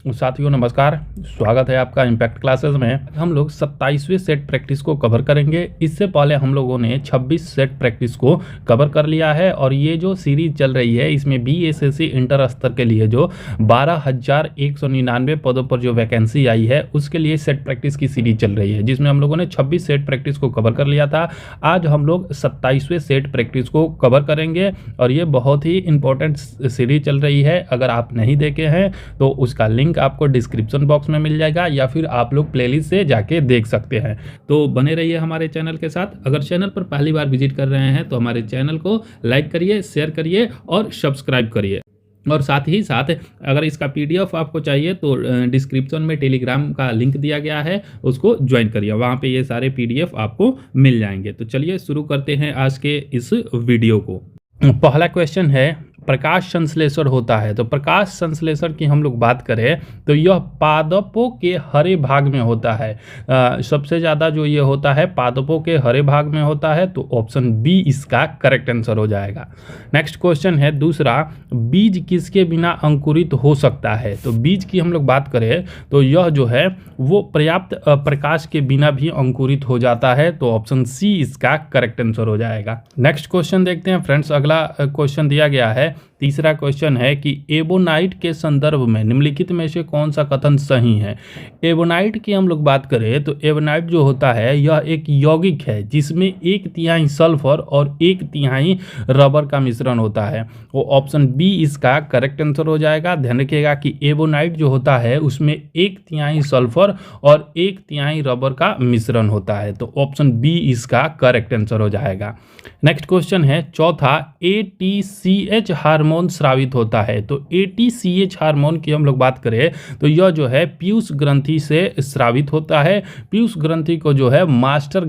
साथियों नमस्कार, स्वागत है आपका इम्पैक्ट क्लासेस में। हम लोग 27वें सेट प्रैक्टिस को कवर करेंगे। इससे पहले हम लोगों ने 26 सेट प्रैक्टिस को कवर कर लिया है और ये जो सीरीज चल रही है इसमें बीएसएससी इंटर स्तर के लिए जो 12,199 पदों पर जो वैकेंसी आई है उसके लिए सेट प्रैक्टिस की सीरीज चल रही है, जिसमें हम लोगों ने 26 सेट प्रैक्टिस को कवर कर लिया था। आज हम लोग 27वें सेट प्रैक्टिस को कवर करेंगे और ये बहुत ही इंपॉर्टेंट सीरीज चल रही है। अगर आप नहीं देखे हैं तो उसका लिंक आपको डिस्क्रिप्शन बॉक्स में मिल जाएगा या फिर आप लोग प्लेलिस्ट से जाके देख सकते हैं। तो बने रहिए हमारे चैनल के साथ। अगर चैनल पर पहली बार विजिट कर रहे हैं तो हमारे चैनल को लाइक करिए, शेयर करिए और सब्सक्राइब करिए। और साथ ही साथ अगर इसका पीडीएफ आपको चाहिए तो डिस्क्रिप्शन में टेलीग्राम का लिंक दिया गया है, उसको ज्वाइन करिए, वहाँ पे ये सारे पीडीएफ आपको मिल जाएंगे। तो चलिए शुरू करते हैं आज के इस वीडियो को। पहला क्वेश्चन है, प्रकाश संश्लेषण होता है। तो प्रकाश संश्लेषण की हम लोग बात करें तो यह पादपों के हरे भाग में होता है। सबसे ज़्यादा जो ये होता है पादपों के हरे भाग में होता है, तो ऑप्शन बी इसका करेक्ट आंसर हो जाएगा। नेक्स्ट क्वेश्चन है दूसरा, बीज किसके बिना अंकुरित हो सकता है। तो बीज की हम लोग बात करें तो यह जो है वो पर्याप्त प्रकाश के बिना भी अंकुरित हो जाता है, तो ऑप्शन सी इसका करेक्ट आंसर हो जाएगा। नेक्स्ट क्वेश्चन देखते हैं फ्रेंड्स। अगला क्वेश्चन दिया गया है, तीसरा क्वेश्चन है कि एबोनाइट के संदर्भ में निम्नलिखित में से कौन सा कथन सही है। एबोनाइट की हम लोग बात करें तो एबोनाइट जो होता है यह एक यौगिक है जिसमें 1/3 सल्फर और 1/3 रबर का मिश्रण होता है, वो ऑप्शन बी इसका करेक्ट आंसर हो जाएगा। ध्यान रखिएगा कि एबोनाइट जो होता है उसमें 1/3 सल्फर और 1/3 रबर का मिश्रण होता है, तो ऑप्शन बी इसका करेक्ट आंसर हो जाएगा। नेक्स्ट क्वेश्चन है चौथा, ATCH हार्मोन स्रावित होता है। तो ATCH हार्मोन की हम लोग बात करें तो यह जो है पीयूष ग्रंथि से स्रावित होता है। पीयूष ग्रंथि को जो है मास्टर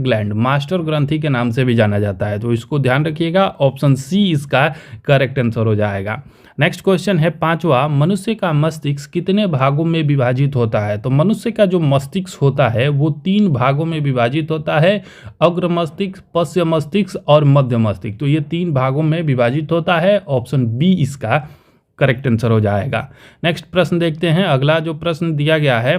ग्रंथि के नाम से भी जाना जाता है, तो इसको ध्यान रखिएगा। ऑप्शन सी इसका करेक्ट आंसर हो जाएगा। नेक्स्ट क्वेश्चन है पांचवा, मनुष्य का मस्तिष्क कितने भागों में विभाजित होता है। तो मनुष्य का जो मस्तिष्क होता है वो 3 भागों में विभाजित होता है, अग्र मस्तिष्क, पश्च मस्तिष्क और मध्य मस्तिष्क। तो ये 3 भागों में विभाजित होता है, ऑप्शन बी इसका करेक्ट आंसर हो जाएगा। नेक्स्ट प्रश्न देखते हैं। अगला जो प्रश्न दिया गया है,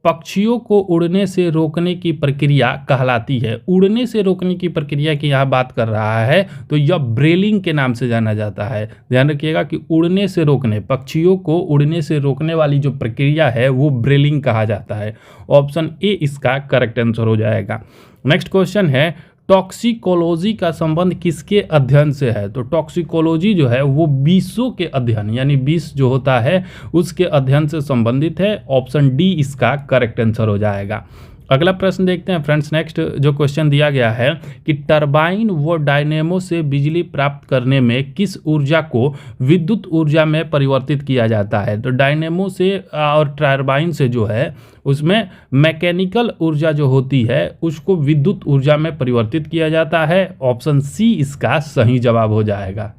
पक्षियों को उड़ने से रोकने की प्रक्रिया कहलाती है। उड़ने से रोकने की प्रक्रिया की यहाँ बात कर रहा है तो यह ब्रेलिंग के नाम से जाना जाता है। ध्यान रखिएगा कि उड़ने से रोकने, पक्षियों को उड़ने से रोकने वाली जो प्रक्रिया है वो ब्रेलिंग कहा जाता है, ऑप्शन ए इसका करेक्ट आंसर हो जाएगा। नेक्स्ट क्वेश्चन है, टॉक्सिकोलॉजी का संबंध किसके अध्ययन से है। तो टॉक्सिकोलॉजी जो है वो विषों के अध्ययन यानी विष जो होता है उसके अध्ययन से संबंधित है, ऑप्शन डी इसका करेक्ट आंसर हो जाएगा। अगला प्रश्न देखते हैं फ्रेंड्स। नेक्स्ट जो क्वेश्चन दिया गया है कि टरबाइन व डायनेमो से बिजली प्राप्त करने में किस ऊर्जा को विद्युत ऊर्जा में परिवर्तित किया जाता है। तो डायनेमो से और टरबाइन से जो है उसमें मैकेनिकल ऊर्जा जो होती है उसको विद्युत ऊर्जा में परिवर्तित किया जाता है, ऑप्शन सी इसका सही जवाब हो जाएगा।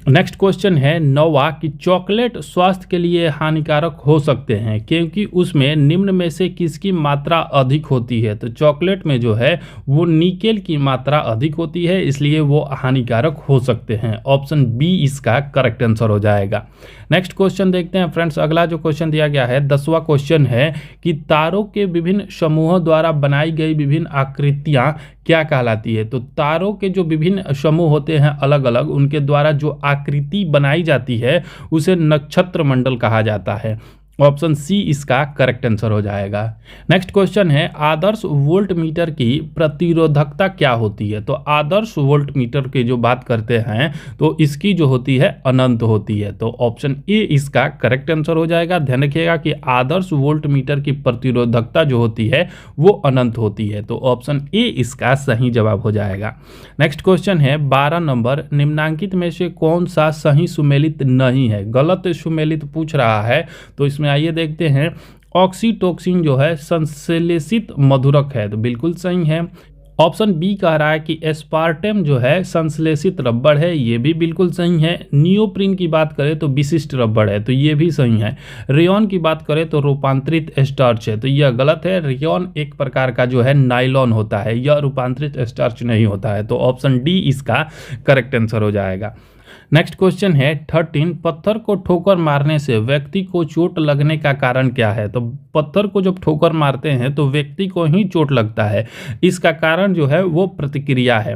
नेक्स्ट क्वेश्चन है 9वां कि चॉकलेट स्वास्थ्य के लिए हानिकारक हो सकते हैं क्योंकि उसमें निम्न में से किसकी मात्रा अधिक होती है। तो चॉकलेट में जो है वो निकेल की मात्रा अधिक होती है, इसलिए वो हानिकारक हो सकते हैं, ऑप्शन बी इसका करेक्ट आंसर हो जाएगा। नेक्स्ट क्वेश्चन देखते हैं फ्रेंड्स। अगला जो क्वेश्चन दिया गया है 10वां क्वेश्चन है कि तारों के विभिन्न समूहों द्वारा बनाई गई विभिन्न आकृतियां क्या कहलाती है। तो तारों के जो विभिन्न समूह होते हैं अलग अलग, उनके द्वारा जो आकृति बनाई जाती है उसे नक्षत्र मंडल कहा जाता है, ऑप्शन सी इसका करेक्ट आंसर हो जाएगा। नेक्स्ट क्वेश्चन है, आदर्श वोल्ट मीटर की प्रतिरोधकता क्या होती है। तो आदर्श वोल्ट मीटर की जो बात करते हैं तो इसकी जो होती है अनंत होती है, तो ऑप्शन ए इसका करेक्ट आंसर हो जाएगा। ध्यान रखिएगा कि आदर्श वोल्ट मीटर की प्रतिरोधकता जो होती है वो अनंत होती है, तो ऑप्शन ए इसका सही जवाब हो जाएगा। नेक्स्ट क्वेश्चन है 12 नंबर, निम्नांकित में से कौन सा सही सुमेलित नहीं है। गलत सुमेलित पूछ रहा है, तो इसमें आइए देखते हैं। ऑक्सीटोसिन जो है संश्लेषित मधुरक है, तो बिल्कुल सही है। ऑप्शन बी कह रहा है कि एस्पार्टेम जो है संश्लेषित रबड़ है, ये भी बिल्कुल सही है। नियोप्रीन की बात करें तो विशिष्ट रबड़ है, तो ये भी सही है। रेयॉन की बात करें तो रूपांतरित स्टार्च है, तो यह गलत है। रेयॉन एक प्रकार का जो है नायलॉन होता है, यह रूपांतरित स्टार्च नहीं होता है, तो ऑप्शन डी इसका करेक्ट आंसर हो जाएगा। नेक्स्ट क्वेश्चन है 13, पत्थर को ठोकर मारने से व्यक्ति को चोट लगने का कारण क्या है। तो पत्थर को जब ठोकर मारते हैं तो व्यक्ति को ही चोट लगता है, इसका कारण जो है वो प्रतिक्रिया है।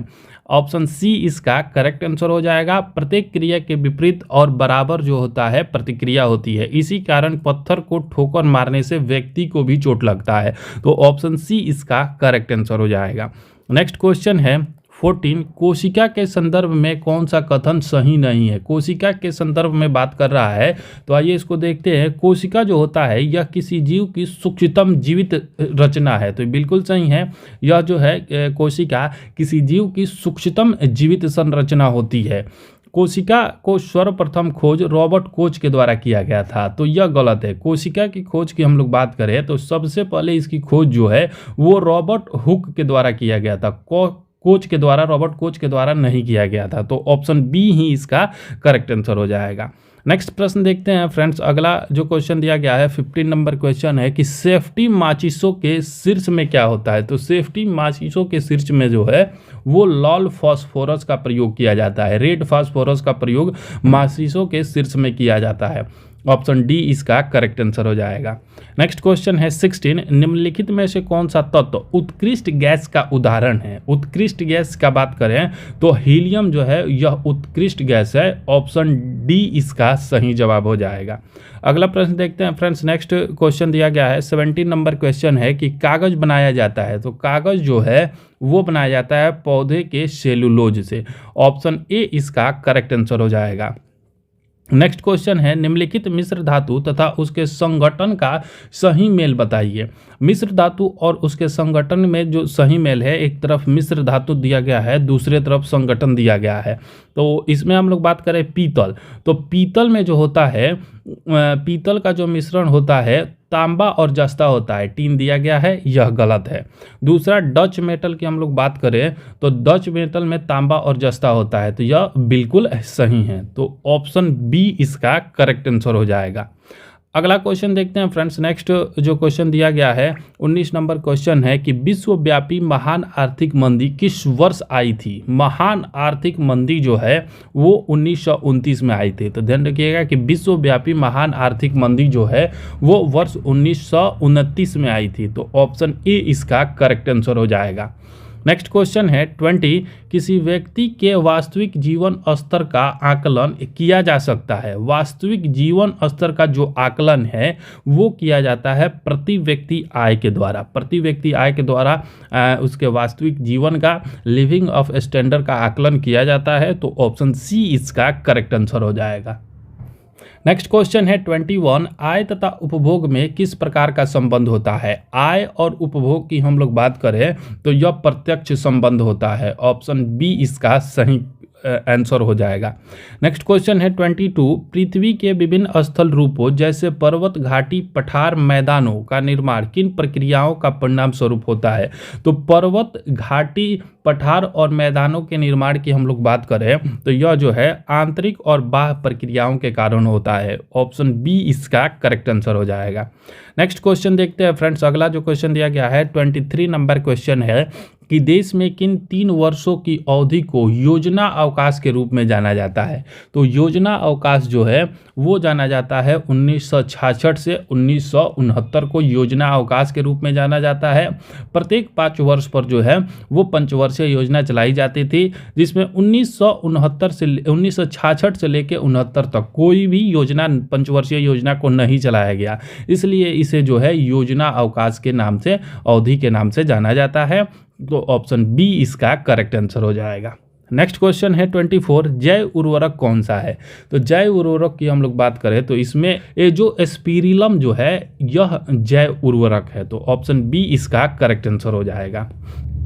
ऑप्शन सी इसका करेक्ट आंसर हो जाएगा। प्रत्येक क्रिया के विपरीत और बराबर जो होता है प्रतिक्रिया होती है, इसी कारण पत्थर को ठोकर मारने से व्यक्ति को भी चोट लगता है। तो ऑप्शन सी इसका करेक्ट आंसर हो जाएगा। नेक्स्ट क्वेश्चन है 14, कोशिका के संदर्भ में कौन सा कथन सही नहीं है। कोशिका के संदर्भ में बात कर रहा है, तो आइए इसको देखते हैं। कोशिका जो होता है यह किसी जीव की सूक्ष्मतम जीवित रचना है, तो बिल्कुल सही है। यह जो है कोशिका किसी जीव की सूक्ष्मतम जीवित संरचना होती है। कोशिका को सर्वप्रथम खोज रॉबर्ट कोच के द्वारा किया गया था, तो यह गलत है। कोशिका की खोज की हम लोग बात करें तो सबसे पहले इसकी खोज जो है वो रॉबर्ट हुक के द्वारा किया गया था, कोच के द्वारा, रॉबर्ट कोच के द्वारा नहीं किया गया था। तो ऑप्शन बी ही इसका करेक्ट आंसर हो जाएगा। नेक्स्ट प्रश्न देखते हैं फ्रेंड्स। अगला जो क्वेश्चन दिया गया है 15 नंबर क्वेश्चन है कि सेफ्टी माचिसों के शीर्ष में क्या होता है। तो सेफ्टी माचिसों के शीर्ष में जो है वो लाल फास्फोरस का प्रयोग किया जाता है, रेड फास्फोरस का प्रयोग माचिसों के शीर्ष में किया जाता है। ऑप्शन डी इसका करेक्ट आंसर हो जाएगा। नेक्स्ट क्वेश्चन है 16, निम्नलिखित में से कौन सा तत्व उत्कृष्ट गैस का उदाहरण है। उत्कृष्ट गैस का बात करें तो हीलियम जो है यह उत्कृष्ट गैस है। ऑप्शन डी इसका सही जवाब हो जाएगा। अगला प्रश्न देखते हैं फ्रेंड्स। नेक्स्ट क्वेश्चन दिया गया है 17 नंबर क्वेश्चन है कि कागज बनाया जाता है। तो कागज जो है वो बनाया जाता है पौधे के सेलुलोज से। ऑप्शन ए इसका करेक्ट आंसर हो जाएगा। नेक्स्ट क्वेश्चन है निम्नलिखित मिश्र धातु तथा उसके संगठन का सही मेल बताइए। मिश्र धातु और उसके संगठन में जो सही मेल है, एक तरफ मिश्र धातु दिया गया है, दूसरे तरफ संगठन दिया गया है। तो इसमें हम लोग बात करें पीतल, तो पीतल में जो होता है, पीतल का जो मिश्रण होता है तांबा और जस्ता होता है, टीन दिया गया है, यह गलत है। दूसरा डच मेटल की हम लोग बात करें तो डच मेटल में तांबा और जस्ता होता है, तो यह बिल्कुल सही है। तो ऑप्शन बी इसका करेक्ट आंसर हो जाएगा। अगला क्वेश्चन देखते हैं फ्रेंड्स। नेक्स्ट जो क्वेश्चन दिया गया है 19 नंबर क्वेश्चन है कि विश्वव्यापी महान आर्थिक मंदी किस वर्ष आई थी। महान आर्थिक मंदी जो है वो 1929 में आई थी। तो ध्यान रखिएगा कि विश्वव्यापी महान आर्थिक मंदी जो है वो वर्ष 1929 में आई थी। तो ऑप्शन ए इसका करेक्ट आंसर हो जाएगा। नेक्स्ट क्वेश्चन है 20, किसी व्यक्ति के वास्तविक जीवन स्तर का आकलन किया जा सकता है। वास्तविक जीवन स्तर का जो आकलन है वो किया जाता है प्रति व्यक्ति आय के द्वारा। प्रति व्यक्ति आय के द्वारा उसके वास्तविक जीवन का, लिविंग ऑफ स्टैंडर्ड का आकलन किया जाता है। तो ऑप्शन सी इसका करेक्ट आंसर हो जाएगा। नेक्स्ट क्वेश्चन है 21, आय तथा उपभोग में किस प्रकार का संबंध होता है। आय और उपभोग की हम लोग बात करें तो यह प्रत्यक्ष संबंध होता है। ऑप्शन बी इसका सही आंसर हो जाएगा। नेक्स्ट क्वेश्चन है 22, पृथ्वी के विभिन्न स्थल रूपों जैसे पर्वत, घाटी, पठार, मैदानों का निर्माण किन प्रक्रियाओं का परिणाम स्वरूप होता है। तो पर्वत, घाटी, पठार और मैदानों के निर्माण की हम लोग बात करें तो यह जो है आंतरिक और बाह्य प्रक्रियाओं के कारण होता है। ऑप्शन बी इसका करेक्ट आंसर हो जाएगा। नेक्स्ट क्वेश्चन देखते हैं फ्रेंड्स। अगला जो क्वेश्चन दिया गया है 23 नंबर क्वेश्चन है कि देश में किन 3 वर्षों की अवधि को योजना अवकाश के रूप में जाना जाता है। तो योजना अवकाश जो है वो जाना जाता है 1966 से 1969 को योजना अवकाश के रूप में जाना जाता है। प्रत्येक 5 वर्ष पर जो है वो पंचवर्षीय योजना चलाई जाती थी, जिसमें 1966 से लेकर 69 तक कोई भी योजना, पंचवर्षीय योजना को नहीं चलाया गया। इसलिए इसे जो है योजना अवकाश के नाम से, अवधि के नाम से जाना जाता है। तो ऑप्शन बी इसका करेक्ट आंसर हो जाएगा। नेक्स्ट क्वेश्चन है 24, जैव उर्वरक कौन सा है। तो जैव उर्वरक की हम लोग बात करें तो इसमें ये जो स्पिरिलम जो है यह जैव उर्वरक है। तो ऑप्शन बी इसका करेक्ट आंसर हो जाएगा।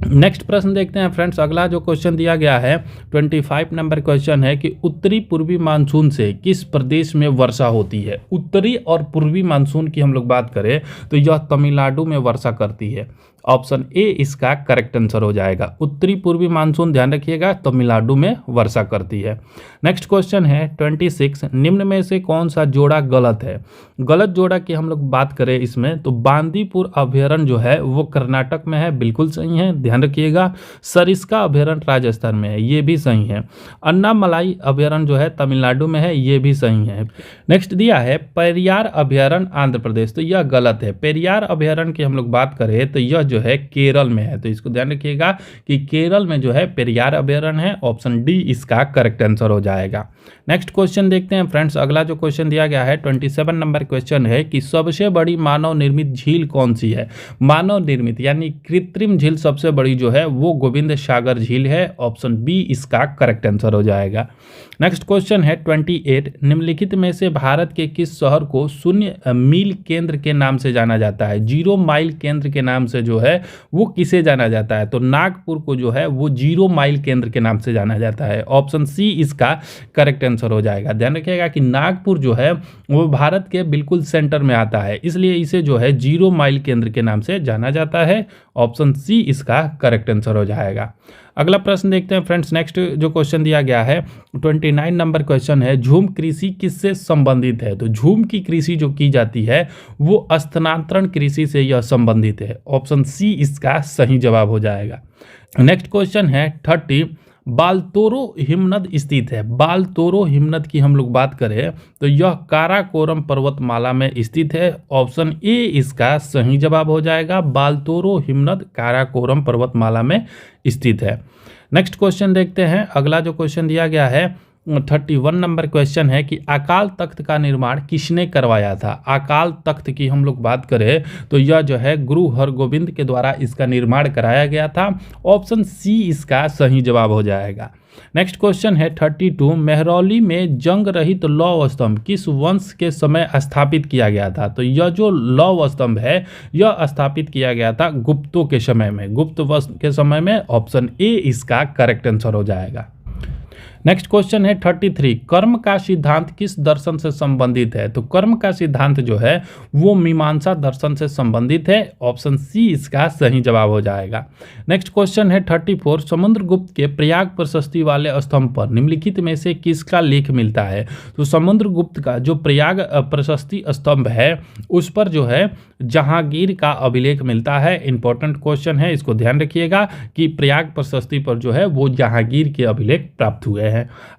नेक्स्ट प्रश्न देखते हैं फ्रेंड्स। अगला जो क्वेश्चन दिया गया है 25 नंबर क्वेश्चन है कि उत्तरी पूर्वी मानसून से किस प्रदेश में वर्षा होती है। उत्तरी और पूर्वी मानसून की हम लोग बात करें तो यह तमिलनाडु में वर्षा करती है। ऑप्शन ए इसका करेक्ट आंसर हो जाएगा। उत्तरी पूर्वी मानसून ध्यान रखिएगा तमिलनाडु में वर्षा करती है। नेक्स्ट क्वेश्चन है 26, निम्न में से कौन सा जोड़ा गलत है? गलत जोड़ा की हम लोग बात करें इसमें तो बांदीपुर अभयारण्य जो है वो कर्नाटक में है, बिल्कुल सही है, ध्यान रखिएगा। सरिस्का अभयारण्य राजस्थान में है, ये भी सही है। अन्नामलाई अभयारण्य जो है तमिलनाडु में है, ये भी सही है। नेक्स्ट दिया है पेरियार अभयारण्य आंध्र प्रदेश, तो यह गलत है। पेरियार अभयारण्य की हम लोग बात करें तो यह जो है केरल में है, तो इसको ध्यान रखिएगा कि केरल में जो है पेरियार अभयारण्य है। ऑप्शन डी इसका करेक्ट आंसर हो जाएगा। नेक्स्ट क्वेश्चन देखते हैं फ्रेंड्स। अगला जो क्वेश्चन दिया गया है 27 नंबर क्वेश्चन है कि सबसे बड़ी मानव निर्मित झील कौन सी है? मानव निर्मित यानी कृत्रिम झील सबसे बड़ी जो है वो गोविंद सागर झील है। ऑप्शन बी इसका करेक्ट आंसर हो जाएगा। नेक्स्ट क्वेश्चन है 28, निम्नलिखित में से भारत के किस शहर को शून्य मील केंद्र के नाम से जाना जाता है? 0 माइल केंद्र के नाम से जो है वो किसे जाना जाता है? तो नागपुर को जो है वो 0 माइल केंद्र के नाम से जाना जाता है। ऑप्शन सी इसका करेक्ट आंसर हो जाएगा। ध्यान रखिएगा कि नागपुर जो है वो भारत के बिल्कुल सेंटर में आता है, इसलिए इसे जो है 0 माइल केंद्र के नाम से जाना जाता है। ऑप्शन सी इसका करेक्ट आंसर हो जाएगा। अगला प्रश्न देखते हैं फ्रेंड्स। नेक्स्ट जो क्वेश्चन दिया गया है 29 नंबर क्वेश्चन है झूम कृषि किससे संबंधित है? तो झूम की कृषि जो की जाती है वो स्थानांतरण कृषि से यह संबंधित है। ऑप्शन सी इसका सही जवाब हो जाएगा। नेक्स्ट क्वेश्चन है 30, बालतोरो हिमनद स्थित है। बालतोरो हिमनद की हम लोग बात करें तो यह काराकोरम पर्वतमाला में स्थित है। ऑप्शन ए इसका सही जवाब हो जाएगा। बालतोरो हिमनद काराकोरम पर्वतमाला में स्थित है। नेक्स्ट क्वेश्चन देखते हैं। अगला जो क्वेश्चन दिया गया है 31 नंबर क्वेश्चन है कि अकाल तख्त का निर्माण किसने करवाया था? अकाल तख्त की हम लोग बात करें तो यह जो है गुरु हरगोविंद के द्वारा इसका निर्माण कराया गया था। ऑप्शन सी इसका सही जवाब हो जाएगा। नेक्स्ट क्वेश्चन है 32, मेहरौली में जंग रहित लौह स्तंभ किस वंश के समय स्थापित किया गया था? तो यह जो लौह स्तंभ है यह स्थापित किया गया था गुप्तों के समय में, गुप्त वंश के समय में। ऑप्शन ए इसका करेक्ट आंसर हो जाएगा। नेक्स्ट क्वेश्चन है 33, कर्म का सिद्धांत किस दर्शन से संबंधित है? तो कर्म का सिद्धांत जो है वो मीमांसा दर्शन से संबंधित है। ऑप्शन सी इसका सही जवाब हो जाएगा। नेक्स्ट क्वेश्चन है 34, समुद्रगुप्त के प्रयाग प्रशस्ति वाले स्तंभ पर निम्नलिखित में से किसका लेख मिलता है? तो समुद्रगुप्त का जो प्रयाग प्रशस्ति स्तंभ है उस पर जो है जहांगीर का अभिलेख मिलता है। इंपॉर्टेंट क्वेश्चन है, इसको ध्यान रखिएगा कि प्रयाग प्रशस्ति पर जो है वो जहांगीर के अभिलेख प्राप्त हुए हैं।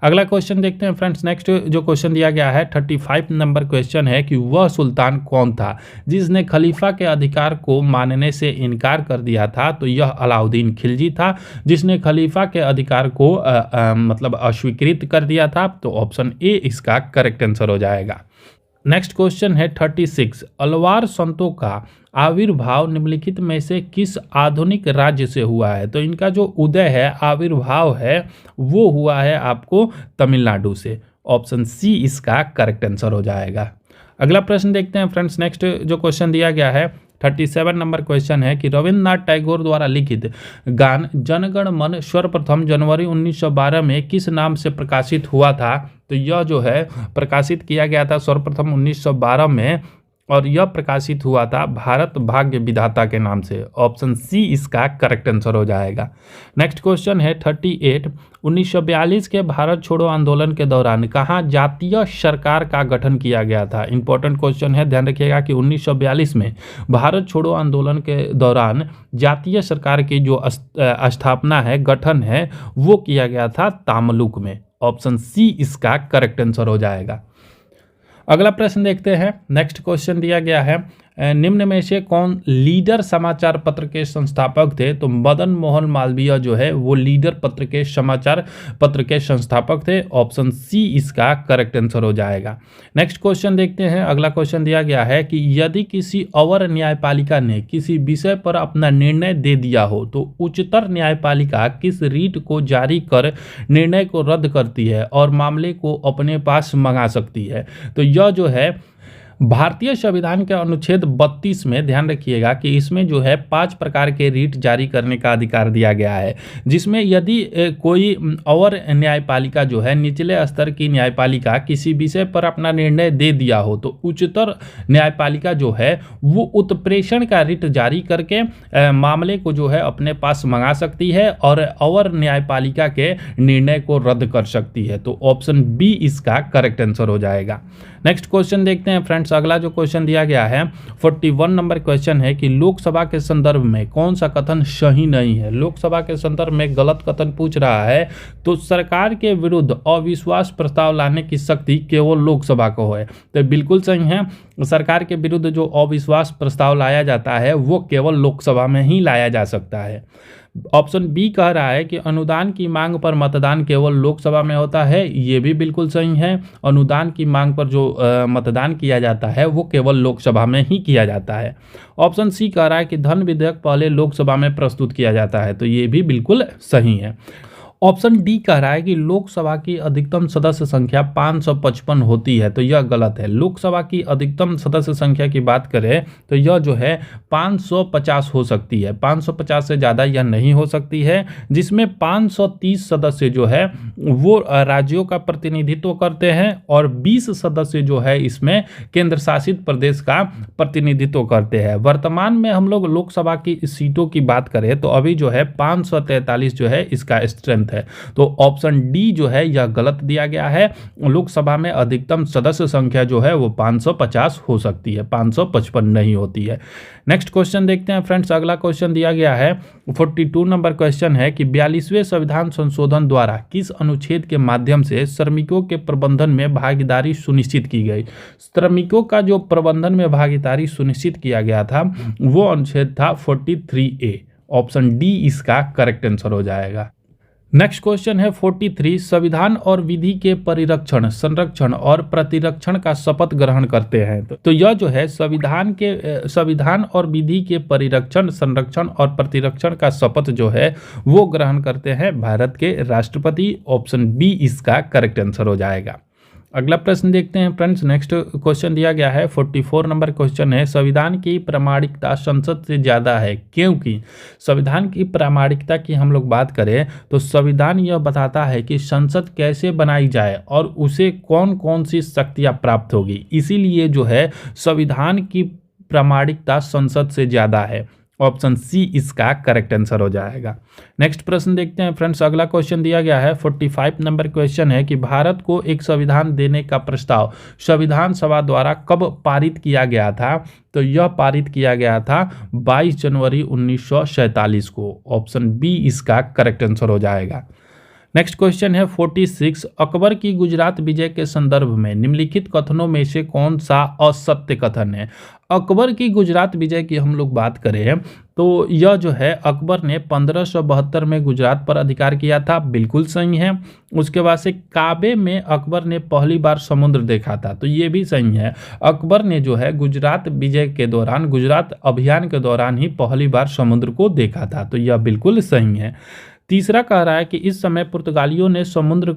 अगला क्वेश्चन देखते हैं फ्रेंड्स। नेक्स्ट जो क्वेश्चन दिया गया है 35 नंबर क्वेश्चन है कि वह सुल्तान कौन था जिसने खलीफा के अधिकार को मानने से इनकार कर दिया था? तो यह अलाउद्दीन खिलजी था जिसने खलीफा के अधिकार को मतलब अस्वीकृत कर दिया था। तो ऑप्शन ए इसका करेक्ट आंसर हो जाएगा। नेक्स्ट क्वेश्चन है 36, अलवार संतों का आविर्भाव निम्नलिखित में से किस आधुनिक राज्य से हुआ है? तो इनका जो उदय है, आविर्भाव है, वो हुआ है आपको तमिलनाडु से। ऑप्शन सी इसका करेक्ट आंसर हो जाएगा। अगला प्रश्न देखते हैं फ्रेंड्स। नेक्स्ट जो क्वेश्चन दिया गया है 37 नंबर क्वेश्चन है कि रविन्द्रनाथ टैगोर द्वारा लिखित गान जनगण मन सर्वप्रथम जनवरी 1912 में किस नाम से प्रकाशित हुआ था? तो यह जो है प्रकाशित किया गया था सर्वप्रथम 1912 में और यह प्रकाशित हुआ था भारत भाग्य विधाता के नाम से। ऑप्शन सी इसका करेक्ट आंसर हो जाएगा। नेक्स्ट क्वेश्चन है 38, 1942 के भारत छोड़ो आंदोलन के दौरान कहाँ जातीय सरकार का गठन किया गया था? इंपॉर्टेंट क्वेश्चन है, ध्यान रखिएगा कि 1942 में भारत छोड़ो आंदोलन के दौरान जातीय सरकार की जो स्थापना है, गठन है, वो किया गया था तामलुक में। ऑप्शन सी इसका करेक्ट आंसर हो जाएगा। अगला प्रश्न देखते हैं। नेक्स्ट क्वेश्चन दिया गया है निम्न में से कौन लीडर समाचार पत्र के संस्थापक थे? तो मदन मोहन मालवीय जो है वो लीडर पत्र के समाचार पत्र के संस्थापक थे। ऑप्शन सी इसका करेक्ट आंसर हो जाएगा। नेक्स्ट क्वेश्चन देखते हैं। अगला क्वेश्चन दिया गया है कि यदि किसी अवर न्यायपालिका ने किसी विषय पर अपना निर्णय दे दिया हो तो उच्चतर न्यायपालिका किस रीट को जारी कर निर्णय को रद्द करती है और मामले को अपने पास मंगा सकती है? तो यह जो है भारतीय संविधान के अनुच्छेद 32 में ध्यान रखिएगा कि इसमें जो है 5 प्रकार के रीट जारी करने का अधिकार दिया गया है, जिसमें यदि कोई और न्यायपालिका जो है निचले स्तर की न्यायपालिका किसी विषय पर अपना निर्णय दे दिया हो तो उच्चतर न्यायपालिका जो है वो उत्प्रेषण का रीट जारी करके मामले को जो है अपने पास मंगा सकती है और न्यायपालिका के निर्णय को रद्द कर सकती है। तो ऑप्शन बी इसका करेक्ट आंसर हो जाएगा। नेक्स्ट क्वेश्चन देखते हैं फ्रेंड्स। अगला जो क्वेश्चन दिया गया है 41 नंबर क्वेश्चन है कि लोकसभा के संदर्भ में कौन सा कथन सही नहीं है। लोकसभा के संदर्भ में गलत कथन पूछ रहा है तो सरकार के विरुद्ध अविश्वास प्रस्ताव लाने की शक्ति केवल लोकसभा को है। तो बिल्कुल सही है, सरकार के विरुद्ध जो अविश्वास प्रस्ताव लाया जाता है वो केवल लोकसभा में ही लाया जा सकता है। ऑप्शन बी कह रहा है कि अनुदान की मांग पर मतदान केवल लोकसभा में होता है, ये भी बिल्कुल सही है। अनुदान की मांग पर जो मतदान किया जाता है वो केवल लोकसभा में ही किया जाता है। ऑप्शन सी कह रहा है कि धन विधेयक पहले लोकसभा में प्रस्तुत किया जाता है, तो ये भी बिल्कुल सही है। ऑप्शन डी कह रहा है कि लोकसभा की अधिकतम सदस्य संख्या 555 होती है, तो यह गलत है। लोकसभा की अधिकतम सदस्य संख्या की बात करें तो यह जो है 550 हो सकती है, 550 से ज़्यादा यह नहीं हो सकती है, जिसमें 530 सदस्य जो है वो राज्यों का प्रतिनिधित्व करते हैं और 20 सदस्य जो है इसमें केंद्र शासित प्रदेश का प्रतिनिधित्व करते हैं। वर्तमान में हम लोग लोकसभा की सीटों की बात करें तो अभी जो है 543 जो है इसका स्ट्रेंथ है। तो ऑप्शन डी जो है यह गलत दिया गया है। लोकसभा में अधिकतम सदस्य संख्या जो है वो 550 हो सकती है, 555 नहीं होती है। नेक्स्ट क्वेश्चन देखते हैं फ्रेंड्स। अगला क्वेश्चन दिया गया है 42 नंबर क्वेश्चन है कि 42वें संविधान संशोधन द्वारा किस अनुच्छेद के माध्यम से श्रमिकों के प्रबंधन में भागीदारी सुनिश्चित की गई। श्रमिकों का जो प्रबंधन में भागीदारी सुनिश्चित किया गया था वो अनुच्छेद था 43A। ऑप्शन डी इसका करेक्ट आंसर हो जाएगा। नेक्स्ट क्वेश्चन है 43 संविधान और विधि के परिरक्षण, संरक्षण और प्रतिरक्षण का शपथ ग्रहण करते हैं। तो यह जो है संविधान और विधि के परिरक्षण, संरक्षण और प्रतिरक्षण का शपथ जो है वो ग्रहण करते हैं भारत के राष्ट्रपति। ऑप्शन बी इसका करेक्ट आंसर हो जाएगा। अगला प्रश्न देखते हैं फ्रेंड्स। नेक्स्ट क्वेश्चन दिया गया है 44 नंबर क्वेश्चन है संविधान की प्रामाणिकता संसद से ज़्यादा है क्योंकि। संविधान की प्रामाणिकता की हम लोग बात करें तो संविधान यह बताता है कि संसद कैसे बनाई जाए और उसे कौन कौन सी शक्तियाँ प्राप्त होगी, इसीलिए जो है संविधान की प्रामाणिकता संसद से ज़्यादा है। ऑप्शन सी इसका करेक्ट आंसर हो जाएगा। नेक्स्ट प्रश्न देखते हैं फ्रेंड्स। अगला क्वेश्चन दिया गया है 45 नंबर क्वेश्चन है कि भारत को एक संविधान देने का प्रस्ताव संविधान सभा द्वारा कब पारित किया गया था। तो यह पारित किया गया था 22 जनवरी 1947 को। ऑप्शन बी इसका करेक्ट आंसर हो जाएगा। नेक्स्ट क्वेश्चन है 46 अकबर की गुजरात विजय के संदर्भ में निम्नलिखित कथनों में से कौन सा असत्य कथन है। अकबर की गुजरात विजय की हम लोग बात करें तो यह जो है अकबर ने 1572 में गुजरात पर अधिकार किया था, बिल्कुल सही है। उसके बाद से काबे में अकबर ने पहली बार समुद्र देखा था, तो ये भी सही है। अकबर ने जो है गुजरात विजय के दौरान, गुजरात अभियान के दौरान ही पहली बार समुद्र को देखा था, तो यह बिल्कुल सही है। तीसरा कह रहा है कि इस समय पुर्तगालियों ने समुद्र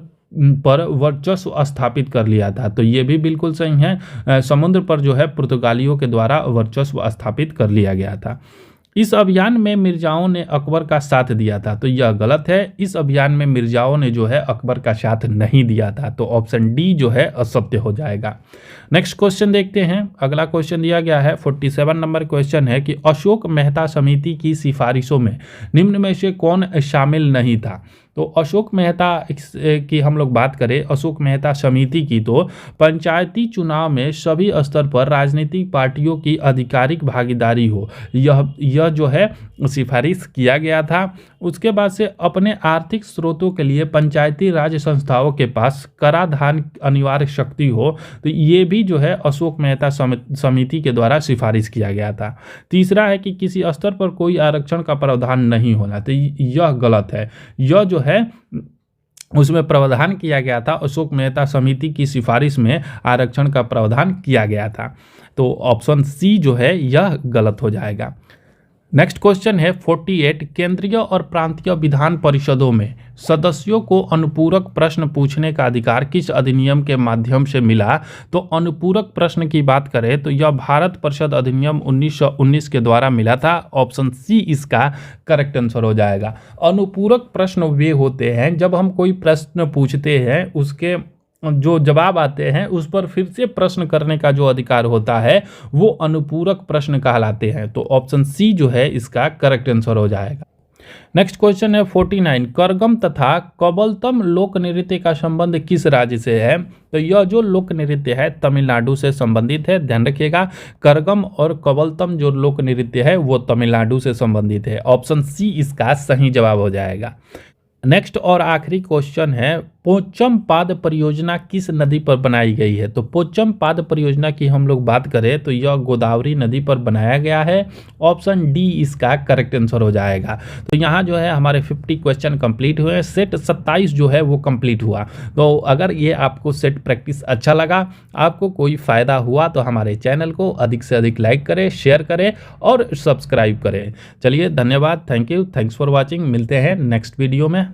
पर वर्चस्व स्थापित कर लिया था, तो ये भी बिल्कुल सही है। समुद्र पर जो है पुर्तगालियों के द्वारा वर्चस्व स्थापित कर लिया गया था। इस अभियान में मिर्जाओं ने अकबर का साथ दिया था, तो यह गलत है। इस अभियान में मिर्जाओं ने जो है अकबर का साथ नहीं दिया था, तो ऑप्शन डी जो है असत्य हो जाएगा। नेक्स्ट क्वेश्चन देखते हैं। अगला क्वेश्चन दिया गया है 47 नंबर क्वेश्चन है कि अशोक मेहता समिति की सिफारिशों में निम्न में से कौन शामिल नहीं था। तो अशोक मेहता की हम लोग बात करें, अशोक मेहता समिति की, तो पंचायती चुनाव में सभी स्तर पर राजनीतिक पार्टियों की आधिकारिक भागीदारी हो, यह जो है सिफारिश किया गया था। उसके बाद से अपने आर्थिक स्रोतों के लिए पंचायती राज संस्थाओं के पास कराधान अनिवार्य शक्ति हो, तो ये भी जो है अशोक मेहता समिति के द्वारा सिफारिश किया गया था। तीसरा है कि किसी स्तर पर कोई आरक्षण का प्रावधान नहीं होना, तो यह गलत है। यह जो है उसमें प्रावधान किया गया था, अशोक मेहता समिति की सिफारिश में आरक्षण का प्रावधान किया गया था, तो ऑप्शन सी जो है यह गलत हो जाएगा। नेक्स्ट क्वेश्चन है 48 केंद्रीय और प्रांतीय विधान परिषदों में सदस्यों को अनुपूरक प्रश्न पूछने का अधिकार किस अधिनियम के माध्यम से मिला? तो अनुपूरक प्रश्न की बात करें तो यह भारत परिषद अधिनियम 1919 के द्वारा मिला था। ऑप्शन सी इसका करेक्ट आंसर हो जाएगा। अनुपूरक प्रश्न वे होते हैं जब हम कोई प्रश्न पूछते हैं, उसके जो जवाब आते हैं उस पर फिर से प्रश्न करने का जो अधिकार होता है वो अनुपूरक प्रश्न कहलाते हैं। तो ऑप्शन सी जो है इसका करेक्ट आंसर हो जाएगा। नेक्स्ट क्वेश्चन है 49, करगम तथा कबलतम लोक नृत्य का संबंध किस राज्य से है? तो यह जो लोक नृत्य है तमिलनाडु से संबंधित है। ध्यान रखिएगा, करगम और कबलतम जो लोक नृत्य है वो तमिलनाडु से संबंधित है। ऑप्शन सी इसका सही जवाब हो जाएगा। नेक्स्ट और आखिरी क्वेश्चन है, पोचम पाद परियोजना किस नदी पर बनाई गई है? तो पोचम पाद परियोजना की हम लोग बात करें तो यह गोदावरी नदी पर बनाया गया है। ऑप्शन डी इसका करेक्ट आंसर हो जाएगा। तो यहाँ जो है हमारे 50 क्वेश्चन कंप्लीट हुए, सेट 27 जो है वो कंप्लीट हुआ। तो अगर ये आपको सेट प्रैक्टिस अच्छा लगा, आपको कोई फ़ायदा हुआ तो हमारे चैनल को अधिक से अधिक लाइक करें, शेयर करें और सब्सक्राइब करें। चलिए धन्यवाद, thank you, thanks for watching. मिलते हैं नेक्स्ट वीडियो में।